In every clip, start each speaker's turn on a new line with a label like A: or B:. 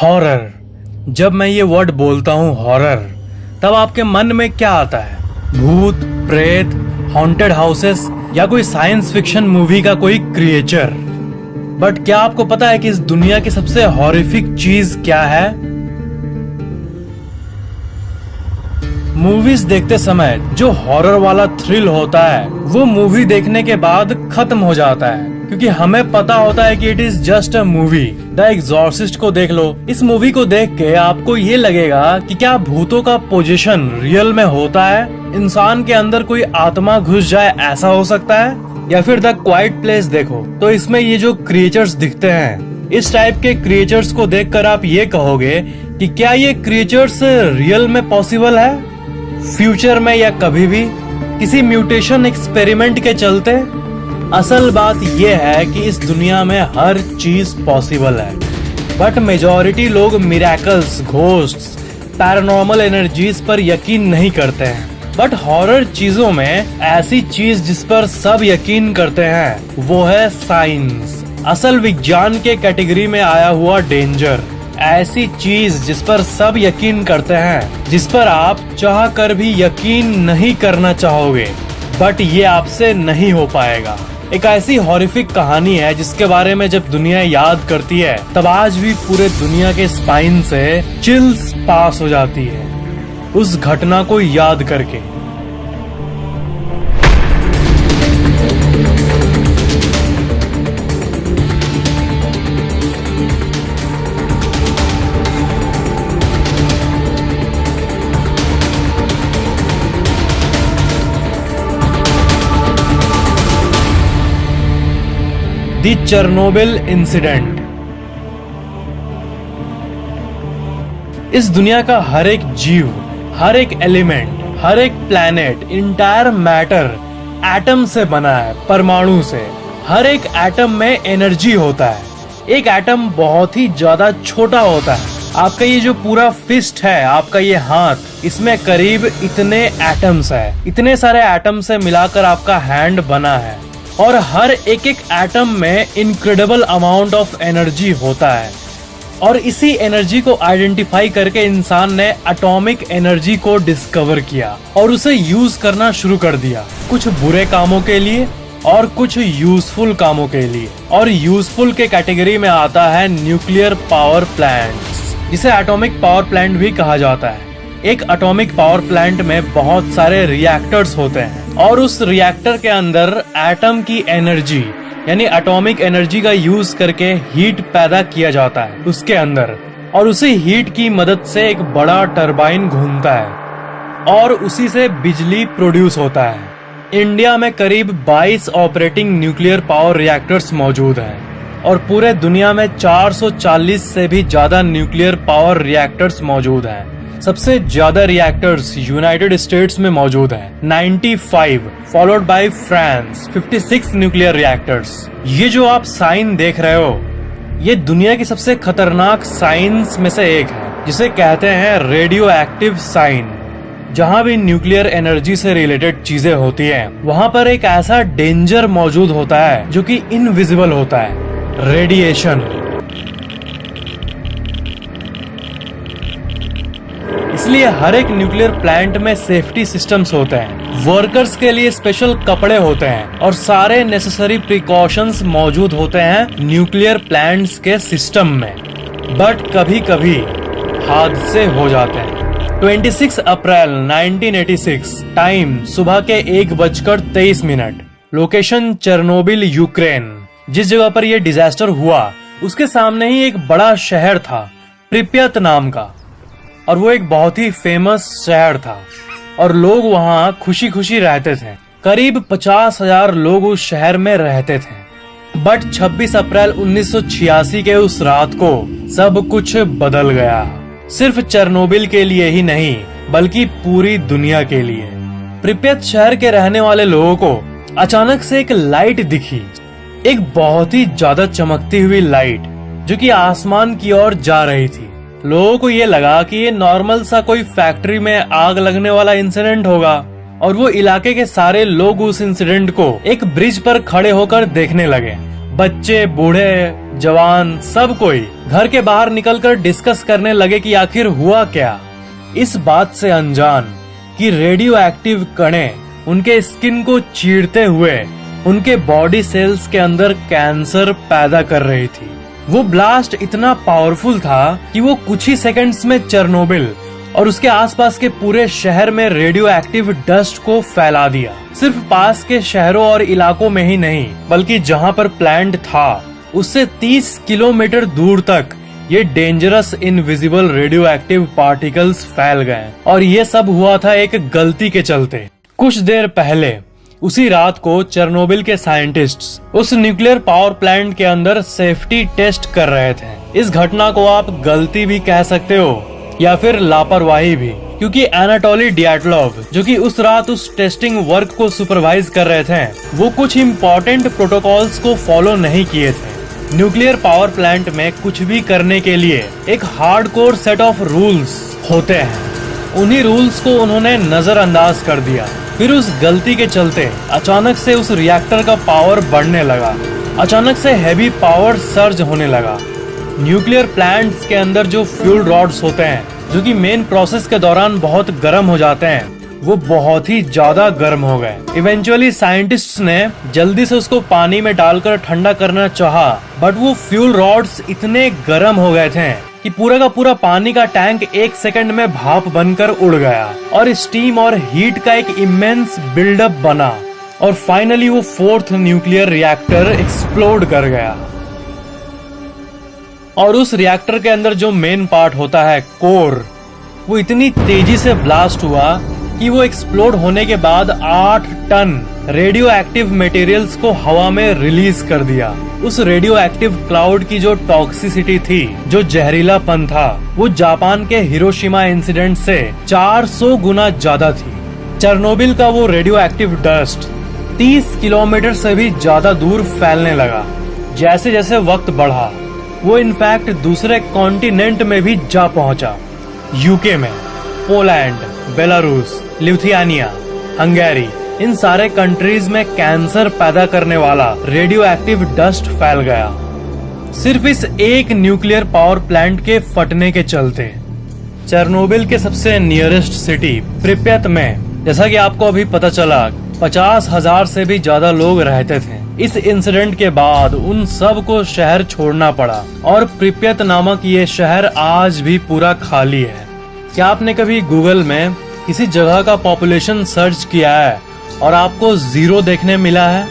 A: Horror. जब मैं ये वर्ड बोलता हूँ हॉरर, तब आपके मन में क्या आता है? भूत, प्रेत, हॉन्टेड हाउसेस या कोई साइंस फिक्शन मूवी का कोई क्रिएचर। बट क्या आपको पता है कि इस दुनिया की सबसे हॉरिफिक चीज क्या है? मूवीज देखते समय जो हॉरर वाला थ्रिल होता है वो मूवी देखने के बाद खत्म हो जाता है, क्योंकि हमें पता होता है कि it is just a movie. The Exorcist को देख लो, इस मूवी को देख के आपको ये लगेगा कि क्या भूतों का पोजीशन रियल में होता है, इंसान के अंदर कोई आत्मा घुस जाए ऐसा हो सकता है। या फिर द क्वाइट प्लेस देखो, तो इसमें ये जो क्रिएचर्स दिखते हैं, इस टाइप के क्रिएचर्स को देखकर आप ये कहोगे कि क्या ये क्रिएचर्स रियल में पॉसिबल है, फ्यूचर में या कभी भी किसी म्यूटेशन एक्सपेरिमेंट के चलते। असल बात यह है कि इस दुनिया में हर चीज पॉसिबल है, बट मेजॉरिटी लोग मिरेकल्स, घोस्ट्स, पैरानॉर्मल एनर्जीज पर यकीन नहीं करते हैं। बट हॉरर चीजों में ऐसी चीज जिस पर सब यकीन करते हैं वो है साइंस, असल विज्ञान के कैटेगरी में आया हुआ डेंजर। ऐसी चीज जिस पर सब यकीन करते हैं, जिस पर आप चाह कर भी यकीन नहीं करना चाहोगे, बट ये आपसे नहीं हो पाएगा। एक ऐसी हॉरिफिक कहानी है जिसके बारे में जब दुनिया याद करती है तब आज भी पूरे दुनिया के स्पाइन से चिल्स पास हो जाती है उस घटना को याद करके। The Chernobyl incident. इस दुनिया का हर एक जीव, हर एक एलिमेंट, हर एक प्लैनेट, इंटायर मैटर एटम से बना है, परमाणु से। हर एक एटम में एनर्जी होता है। एक एटम बहुत ही ज्यादा छोटा होता है। आपका ये जो पूरा फिस्ट है, आपका ये हाथ, इसमें करीब इतने एटम्स है। इतने सारे एटम से मिलाकर आपका हैंड बना है, और हर एक एक एटम में इनक्रेडिबल अमाउंट ऑफ एनर्जी होता है। और इसी एनर्जी को आइडेंटिफाई करके इंसान ने एटॉमिक एनर्जी को डिस्कवर किया और उसे यूज करना शुरू कर दिया, कुछ बुरे कामों के लिए और कुछ यूजफुल कामों के लिए। और यूजफुल के कैटेगरी में आता है न्यूक्लियर पावर प्लांट्स, जिसे एटॉमिक पावर प्लांट भी कहा जाता है। एक एटॉमिक पावर प्लांट में बहुत सारे रिएक्टर्स होते हैं, और उस रिएक्टर के अंदर एटम की एनर्जी यानी एटॉमिक एनर्जी का यूज करके हीट पैदा किया जाता है उसके अंदर, और उसी हीट की मदद से एक बड़ा टरबाइन घूमता है और उसी से बिजली प्रोड्यूस होता है। इंडिया में करीब 22 ऑपरेटिंग न्यूक्लियर पावर रिएक्टर्स मौजूद हैं, और पूरे दुनिया में 440 से भी ज्यादा न्यूक्लियर पावर रिएक्टर्स मौजूद हैं। सबसे ज्यादा रिएक्टर्स यूनाइटेड स्टेट्स में मौजूद हैं, 95, followed by France, 56 nuclear reactors. ये जो आप साइन देख रहे हो, ये दुनिया की सबसे खतरनाक साइंस में से एक है, जिसे कहते हैं रेडियो एक्टिव साइन। जहाँ भी न्यूक्लियर एनर्जी से रिलेटेड चीजें होती हैं, वहाँ पर एक ऐसा डेंजर मौजूद होता है जो कि इनविजिबल होता है, रेडिएशन। इसलिए हर एक न्यूक्लियर प्लांट में सेफ्टी सिस्टम्स होते हैं, वर्कर्स के लिए स्पेशल कपड़े होते हैं, और सारे नेसेसरी प्रिकॉशंस मौजूद होते हैं न्यूक्लियर प्लांट्स के सिस्टम में। बट कभी कभी हादसे हो जाते हैं। 26 अप्रैल 1986, टाइम सुबह के 1:23, लोकेशन चेरनोबिल, यूक्रेन। जिस जगह पर यह डिजास्टर हुआ उसके सामने ही एक बड़ा शहर था, प्रिप्यत नाम का, और वो एक बहुत ही फेमस शहर था, और लोग वहाँ खुशी खुशी रहते थे। करीब 50,000 लोग उस शहर में रहते थे। बट 26 अप्रैल 1986 के उस रात को सब कुछ बदल गया, सिर्फ चेरनोबिल के लिए ही नहीं बल्कि पूरी दुनिया के लिए। प्रिप्यत शहर के रहने वाले लोगों को अचानक से एक लाइट दिखी, एक बहुत ही ज्यादा चमकती हुई लाइट जो कि आसमान की ओर जा रही थी। लोगों को ये लगा कि ये नॉर्मल सा कोई फैक्ट्री में आग लगने वाला इंसिडेंट होगा, और वो इलाके के सारे लोग उस इंसिडेंट को एक ब्रिज पर खड़े होकर देखने लगे। बच्चे, बूढ़े, जवान, सब कोई घर के बाहर निकलकर डिस्कस करने लगे कि आखिर हुआ क्या। इस बात से अनजान कि रेडियो एक्टिव कणें उनके स्किन को चीरते हुए उनके बॉडी सेल्स के अंदर कैंसर पैदा कर रही थी। वो ब्लास्ट इतना पावरफुल था कि वो कुछ ही सेकंड्स में चेरनोबिल और उसके आसपास के पूरे शहर में रेडियो एक्टिव डस्ट को फैला दिया। सिर्फ पास के शहरों और इलाकों में ही नहीं, बल्कि जहां पर प्लांट था उससे 30 किलोमीटर दूर तक ये dangerous invisible radio active particles फैल गए। और ये सब हुआ था एक गलती के चलते। कुछ देर पहले उसी रात को चेरनोबिल के साइंटिस्ट्स उस न्यूक्लियर पावर प्लांट के अंदर सेफ्टी टेस्ट कर रहे थे। इस घटना को आप गलती भी कह सकते हो या फिर लापरवाही भी, क्योंकि एनाटोली डियाटलोव जो कि उस रात उस टेस्टिंग वर्क को सुपरवाइज कर रहे थे, वो कुछ इम्पोर्टेंट प्रोटोकॉल्स को फॉलो नहीं किए थे। न्यूक्लियर पावर प्लांट में कुछ भी करने के लिए एक हार्डकोर सेट ऑफ रूल्स होते हैं। उन्हीं रूल्स को उन्होंने नजरअंदाज कर दिया। फिर उस गलती के चलते अचानक से उस रिएक्टर का पावर बढ़ने लगा। अचानक से हैवी पावर सर्ज होने लगा। न्यूक्लियर प्लांट्स के अंदर जो फ्यूल रॉड्स होते हैं, जो कि मेन प्रोसेस के दौरान बहुत गर्म हो जाते हैं, वो बहुत ही ज्यादा गर्म हो गए। इवेंचुअली साइंटिस्ट्स ने जल्दी से उसको पानी में डालकर ठंडा करना चाहा, बट वो फ्यूल रॉड्स इतने गर्म हो गए थे कि पूरा का पूरा पानी का टैंक 1 सेकंड में भाप बनकर उड़ गया और स्टीम और हीट का एक इमेंस बिल्डअप बना और फाइनली वो 4th न्यूक्लियर रिएक्टर एक्सप्लोड कर गया। और उस रिएक्टर के अंदर जो मेन पार्ट होता है, कोर, वो इतनी तेजी से ब्लास्ट हुआ कि वो एक्सप्लोड होने के बाद 8 टन रेडियो एक्टिव मटेरियल्स को हवा में रिलीज कर दिया। उस रेडियो एक्टिव क्लाउड की जो टॉक्सिसिटी थी, जो जहरीलापन था, वो जापान के हिरोशिमा इंसिडेंट से 400 गुना ज्यादा थी। चेरनोबिल का वो रेडियो एक्टिव डस्ट 30 किलोमीटर से भी ज्यादा दूर फैलने लगा। जैसे जैसे वक्त बढ़ा, वो इनफैक्ट दूसरे कॉन्टिनेंट में भी जा पहुंचा। यूके में, पोलैंड, बेलारूस, लिथुआनिया, हंगेरी, इन सारे कंट्रीज में कैंसर पैदा करने वाला रेडियो एक्टिव डस्ट फैल गया, सिर्फ इस एक न्यूक्लियर पावर प्लांट के फटने के चलते। चेरनोबिल के सबसे नियरेस्ट सिटी प्रिप्यत में, जैसा कि आपको अभी पता चला, 50,000 से भी ज्यादा लोग रहते थे। इस इंसिडेंट के बाद उन सब को शहर छोड़ना पड़ा और प्रिप्यत नामक ये शहर आज भी पूरा खाली है। क्या आपने कभी गूगल में किसी जगह का पॉपुलेशन सर्च किया है और आपको 0 देखने मिला है?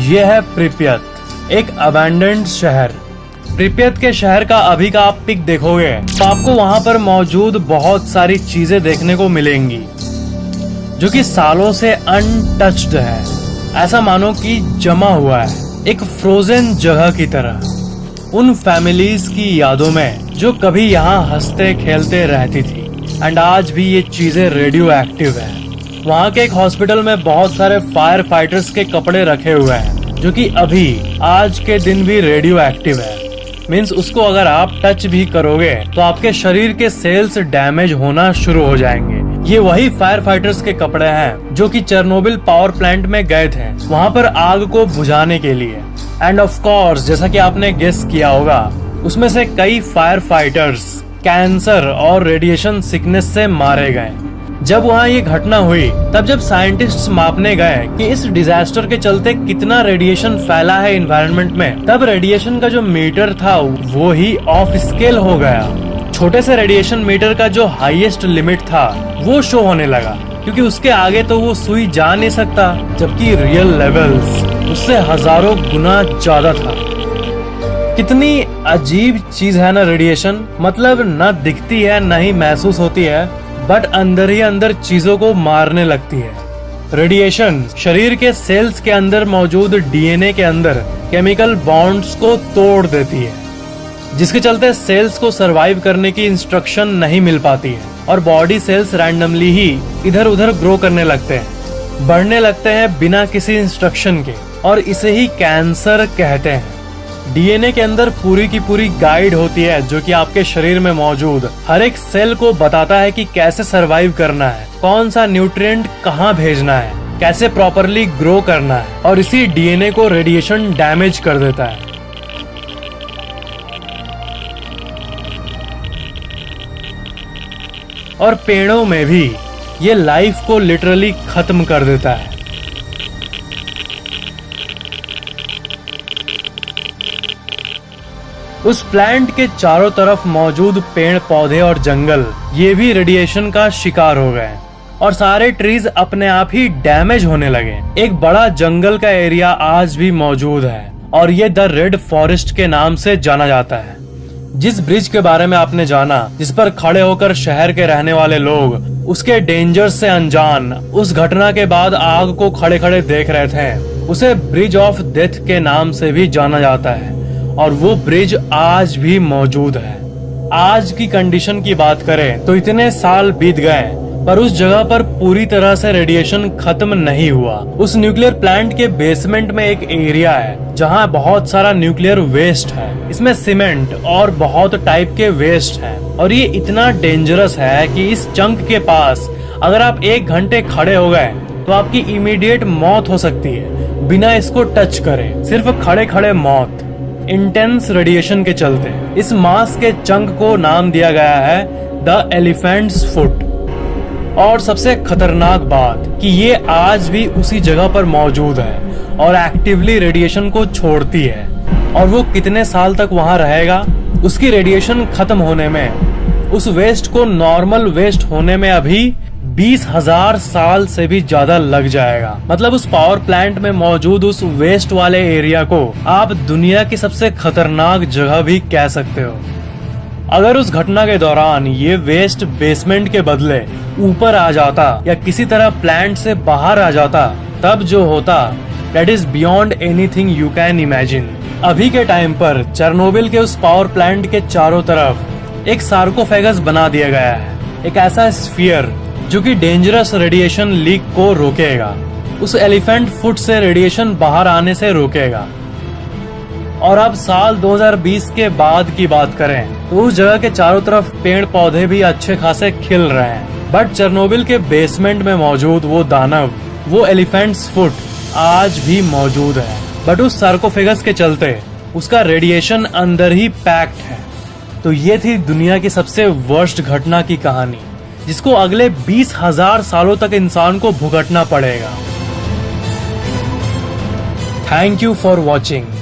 A: यह है प्रिप्यत, एक अबैंडन्ड शहर। प्रिप्यत के शहर का अभी का आप पिक देखोगे तो आपको वहां पर मौजूद बहुत सारी चीजें देखने को मिलेंगी जो कि सालों से अनटच्ड है। ऐसा मानो कि जमा हुआ है, एक फ्रोजन जगह की तरह। उन फैमिलीज की यादों में जो कभी यहाँ हंसते खेलते रहती थी। एंड आज भी ये चीजें रेडियो एक्टिव है। वहाँ के एक हॉस्पिटल में बहुत सारे फायर फाइटर्स के कपड़े रखे हुए हैं जो कि अभी आज के दिन भी रेडियो एक्टिव है। मीन्स उसको अगर आप टच भी करोगे तो आपके शरीर के सेल्स डैमेज होना शुरू हो जाएंगे। ये वही फायर फाइटर्स के कपड़े हैं जो कि चेरनोबिल पावर प्लांट में गए थे वहाँ पर आग को बुझाने के लिए। एंड ऑफ कोर्स, जैसा कि आपने गेस किया होगा, उसमें से कई फायर फाइटर्स कैंसर और रेडिएशन सिकनेस से मारे गए। जब वहाँ ये घटना हुई, तब जब साइंटिस्ट्स मापने गए कि इस डिजास्टर के चलते कितना रेडिएशन फैला है एनवायरनमेंट में, तब रेडिएशन का जो मीटर था वो ही ऑफ स्केल हो गया। छोटे से रेडिएशन मीटर का जो हाईएस्ट लिमिट था वो शो होने लगा, क्योंकि उसके आगे तो वो सुई जा नहीं सकता, जबकि रियल लेवल्स उससे हजारों गुना ज्यादा था। कितनी अजीब चीज है ना रेडिएशन। मतलब न दिखती है न ही महसूस होती है, बट अंदर ही अंदर चीजों को मारने लगती है। रेडिएशन शरीर के सेल्स के अंदर मौजूद डीएनए के अंदर केमिकल बॉन्ड्स को तोड़ देती है, जिसके चलते सेल्स को सरवाइव करने की इंस्ट्रक्शन नहीं मिल पाती है और बॉडी सेल्स रैंडमली ही इधर उधर ग्रो करने लगते हैं, बढ़ने लगते हैं बिना किसी इंस्ट्रक्शन के, और इसे ही कैंसर कहते हैं। डीएनए के अंदर पूरी की पूरी गाइड होती है जो कि आपके शरीर में मौजूद हर एक सेल को बताता है कि कैसे सरवाइव करना है, कौन सा न्यूट्रिएंट कहाँ भेजना है, कैसे प्रॉपरली ग्रो करना है, और इसी डीएनए को रेडिएशन डैमेज कर देता है। और पेड़ों में भी ये लाइफ को लिटरली खत्म कर देता है। उस प्लांट के चारों तरफ मौजूद पेड़ पौधे और जंगल ये भी रेडिएशन का शिकार हो गए और सारे ट्रीज अपने आप ही डैमेज होने लगे। एक बड़ा जंगल का एरिया आज भी मौजूद है और ये द रेड फॉरेस्ट के नाम से जाना जाता है। जिस ब्रिज के बारे में आपने जाना, जिस पर खड़े होकर शहर के रहने वाले लोग उसके डेंजर से अनजान उस घटना के बाद आग को खड़े खड़े देख रहे थे, उसे ब्रिज ऑफ डेथ के नाम से भी जाना जाता है और वो ब्रिज आज भी मौजूद है। आज की कंडीशन की बात करें तो इतने साल बीत गए पर उस जगह पर पूरी तरह से रेडिएशन खत्म नहीं हुआ। उस न्यूक्लियर प्लांट के बेसमेंट में एक एरिया है जहां बहुत सारा न्यूक्लियर वेस्ट है। इसमें सीमेंट और बहुत टाइप के वेस्ट हैं और ये इतना डेंजरस है कि इस चंक के पास अगर आप 1 घंटे खड़े हो गए तो आपकी इमीडिएट मौत हो सकती है बिना इसको टच करे। सिर्फ खड़े खड़े मौत, इंटेंस रेडिएशन के चलते। इस मास के चंक को नाम दिया गया है द एलिफेंट्स फुट। और सबसे खतरनाक बात कि ये आज भी उसी जगह पर मौजूद है और एक्टिवली रेडिएशन को छोड़ती है। और वो कितने साल तक वहां रहेगा, उसकी रेडिएशन खत्म होने में, उस वेस्ट को नॉर्मल वेस्ट होने में अभी 20,000 साल से भी ज्यादा लग जाएगा। मतलब उस पावर प्लांट में मौजूद उस वेस्ट वाले एरिया को आप दुनिया की सबसे खतरनाक जगह भी कह सकते हो। अगर उस घटना के दौरान ये वेस्ट बेसमेंट के बदले ऊपर आ जाता या किसी तरह प्लांट से बाहर आ जाता, तब जो होता that is beyond anything you can imagine. अभी के टाइम पर चेरनोबिल के उस पावर प्लांट के चारों तरफ एक सार्कोफेगस बना दिया गया है, एक ऐसा स्फीयर जो कि डेंजरस रेडिएशन लीक को रोकेगा, उस एलिफेंट फुट से रेडिएशन बाहर आने से रोकेगा। और अब साल 2020 के बाद की बात करें तो उस जगह के चारों तरफ पेड़ पौधे भी अच्छे खासे खिल रहे हैं, बट चेरनोबिल के बेसमेंट में मौजूद वो दानव, वो एलिफेंट्स फुट आज भी मौजूद है। बट उस सार्कोफेगस के चलते उसका रेडिएशन अंदर ही पैक्ड है। तो ये थी दुनिया की सबसे वर्स्ट घटना की कहानी, जिसको अगले 20,000 सालों तक इंसान को भुगतना पड़ेगा। Thank you for watching.